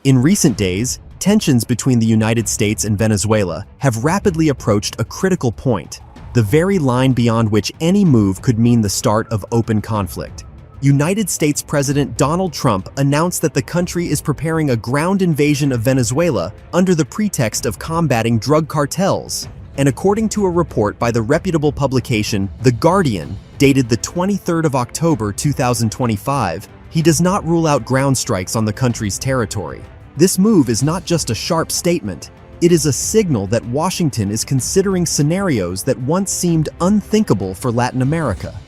In recent days, tensions between the United States and Venezuela have rapidly approached a critical point, the very line beyond which any move could mean the start of open conflict. United States President Donald Trump announced that the country is preparing a ground invasion of Venezuela under the pretext of combating drug cartels. And according to a report by the reputable publication The Guardian, dated the 23rd of October 2025, he does not rule out ground strikes on the country's territory. This move is not just a sharp statement, it is a signal that Washington is considering scenarios that once seemed unthinkable for Latin America.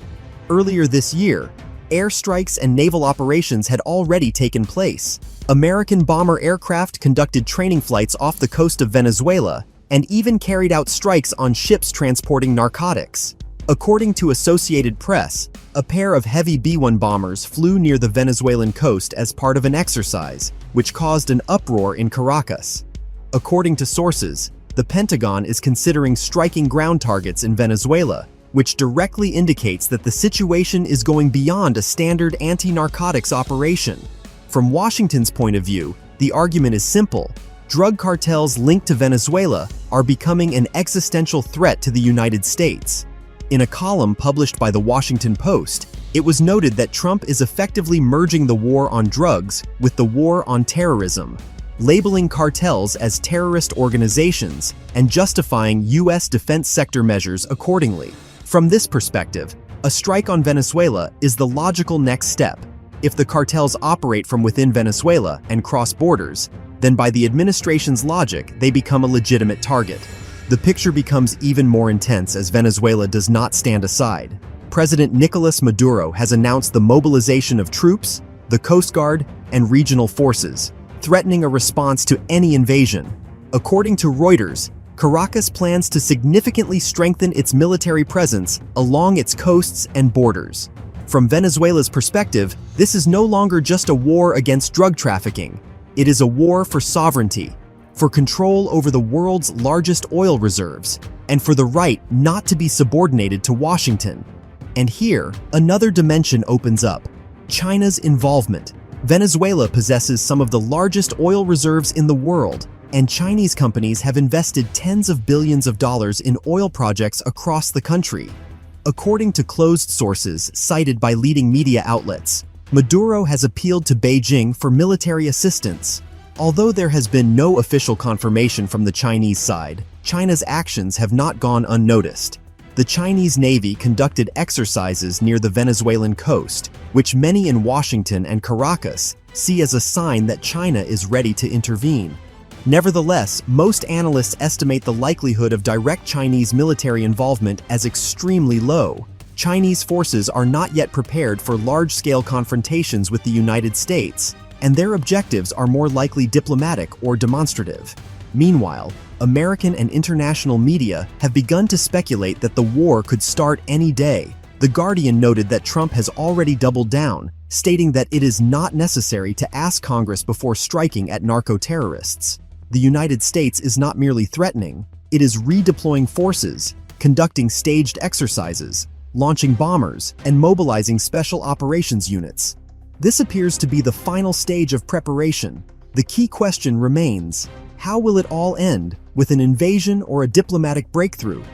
Earlier this year, airstrikes and naval operations had already taken place. American bomber aircraft conducted training flights off the coast of Venezuela and even carried out strikes on ships transporting narcotics. According to Associated Press, a pair of heavy B-1 bombers flew near the Venezuelan coast as part of an exercise, which caused an uproar in Caracas. According to sources, the Pentagon is considering striking ground targets in Venezuela, which directly indicates that the situation is going beyond a standard anti-narcotics operation. From Washington's point of view, the argument is simple. Drug cartels linked to Venezuela are becoming an existential threat to the United States. In a column published by the Washington Post, it was noted that Trump is effectively merging the war on drugs with the war on terrorism, labeling cartels as terrorist organizations and justifying U.S. defense sector measures accordingly. From this perspective, a strike on Venezuela is the logical next step. If the cartels operate from within Venezuela and cross borders, then by the administration's logic, they become a legitimate target. The picture becomes even more intense as Venezuela does not stand aside. President Nicolas Maduro has announced the mobilization of troops, the Coast Guard, and regional forces, threatening a response to any invasion. According to Reuters, Caracas plans to significantly strengthen its military presence along its coasts and borders. From Venezuela's perspective, this is no longer just a war against drug trafficking. It is a war for sovereignty, for control over the world's largest oil reserves, and for the right not to be subordinated to Washington. And here, another dimension opens up: China's involvement. Venezuela possesses some of the largest oil reserves in the world, and Chinese companies have invested tens of billions of dollars in oil projects across the country. According to closed sources cited by leading media outlets, Maduro has appealed to Beijing for military assistance. Although there has been no official confirmation from the Chinese side, China's actions have not gone unnoticed. The Chinese Navy conducted exercises near the Venezuelan coast, which many in Washington and Caracas see as a sign that China is ready to intervene. Nevertheless, most analysts estimate the likelihood of direct Chinese military involvement as extremely low. Chinese forces are not yet prepared for large-scale confrontations with the United States, and their objectives are more likely diplomatic or demonstrative. Meanwhile, American and international media have begun to speculate that the war could start any day. The Guardian noted that Trump has already doubled down, stating that it is not necessary to ask Congress before striking at narco-terrorists. The United States is not merely threatening, it is redeploying forces, conducting staged exercises, launching bombers, and mobilizing special operations units. This appears to be the final stage of preparation. The key question remains: how will it all end, with an invasion or a diplomatic breakthrough?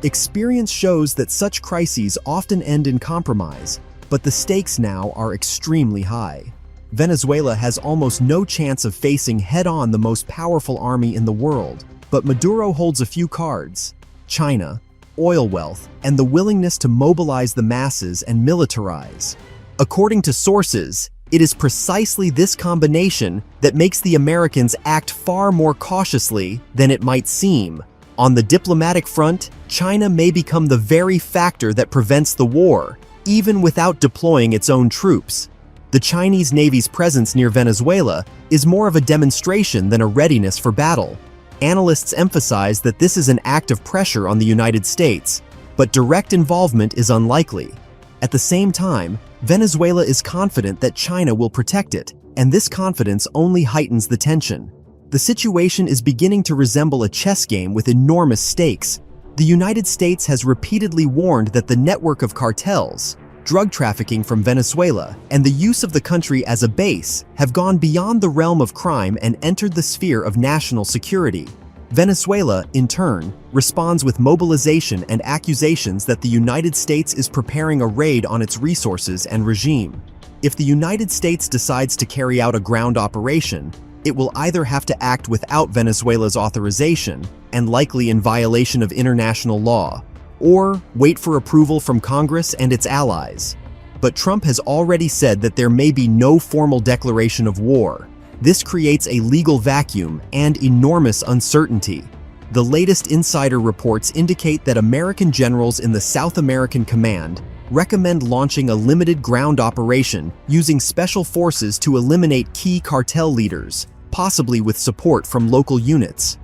Experience shows that such crises often end in compromise, but the stakes now are extremely high. Venezuela has almost no chance of facing head-on the most powerful army in the world, but Maduro holds a few cards: China, oil wealth, and the willingness to mobilize the masses and militarize. According to sources, it is precisely this combination that makes the Americans act far more cautiously than it might seem. On the diplomatic front, China may become the very factor that prevents the war, even without deploying its own troops. The Chinese Navy's presence near Venezuela is more of a demonstration than a readiness for battle. Analysts emphasize that this is an act of pressure on the United States, but direct involvement is unlikely. At the same time, Venezuela is confident that China will protect it, and this confidence only heightens the tension. The situation is beginning to resemble a chess game with enormous stakes. The United States has repeatedly warned that the network of cartels, drug trafficking from Venezuela, and the use of the country as a base have gone beyond the realm of crime and entered the sphere of national security. Venezuela, in turn, responds with mobilization and accusations that the United States is preparing a raid on its resources and regime. If the United States decides to carry out a ground operation, it will either have to act without Venezuela's authorization, and likely in violation of international law, or wait for approval from Congress and its allies. But Trump has already said that there may be no formal declaration of war. This creates a legal vacuum and enormous uncertainty. The latest insider reports indicate that American generals in the South American Command recommend launching a limited ground operation using special forces to eliminate key cartel leaders, possibly with support from local units.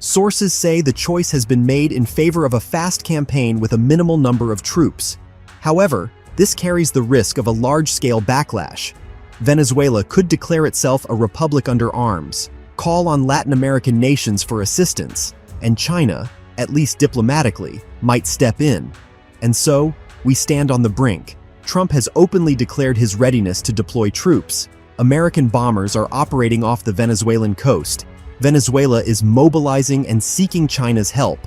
Sources say the choice has been made in favor of a fast campaign with a minimal number of troops. However, this carries the risk of a large-scale backlash. Venezuela could declare itself a republic under arms, call on Latin American nations for assistance, and China, at least diplomatically, might step in. And so, we stand on the brink. Trump has openly declared his readiness to deploy troops. American bombers are operating off the Venezuelan coast. Venezuela is mobilizing and seeking China's help,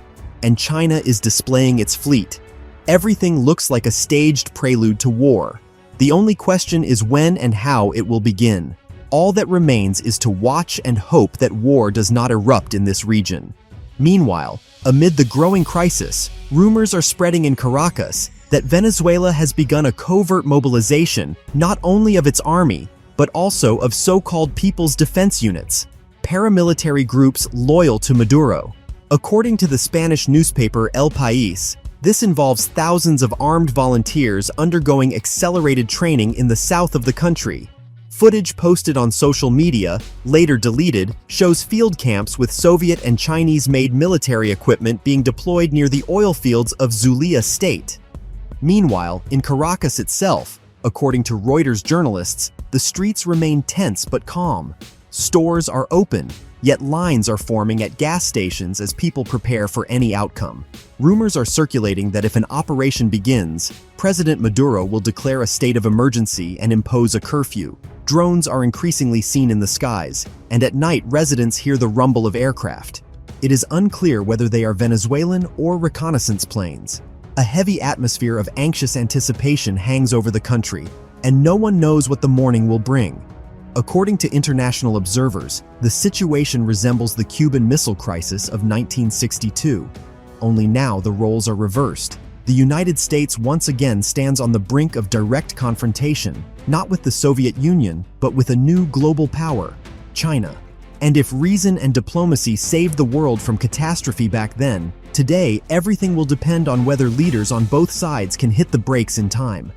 and China is displaying its fleet. Everything looks like a staged prelude to war. The only question is when and how it will begin. All that remains is to watch and hope that war does not erupt in this region. Meanwhile, amid the growing crisis, rumors are spreading in Caracas that Venezuela has begun a covert mobilization not only of its army, but also of so-called People's Defense Units, paramilitary groups loyal to Maduro. According to the Spanish newspaper El País, this involves thousands of armed volunteers undergoing accelerated training in the south of the country. Footage posted on social media, later deleted, shows field camps with Soviet and Chinese-made military equipment being deployed near the oil fields of Zulia state. Meanwhile, in Caracas itself, according to Reuters journalists, the streets remain tense but calm. Stores are open, yet lines are forming at gas stations as people prepare for any outcome. Rumors are circulating that if an operation begins, President Maduro will declare a state of emergency and impose a curfew. Drones are increasingly seen in the skies, and at night residents hear the rumble of aircraft. It is unclear whether they are Venezuelan or reconnaissance planes. A heavy atmosphere of anxious anticipation hangs over the country, and no one knows what the morning will bring. According to international observers, the situation resembles the Cuban Missile Crisis of 1962. Only now the roles are reversed. The United States once again stands on the brink of direct confrontation, not with the Soviet Union, but with a new global power, China. And if reason and diplomacy saved the world from catastrophe back then, today everything will depend on whether leaders on both sides can hit the brakes in time.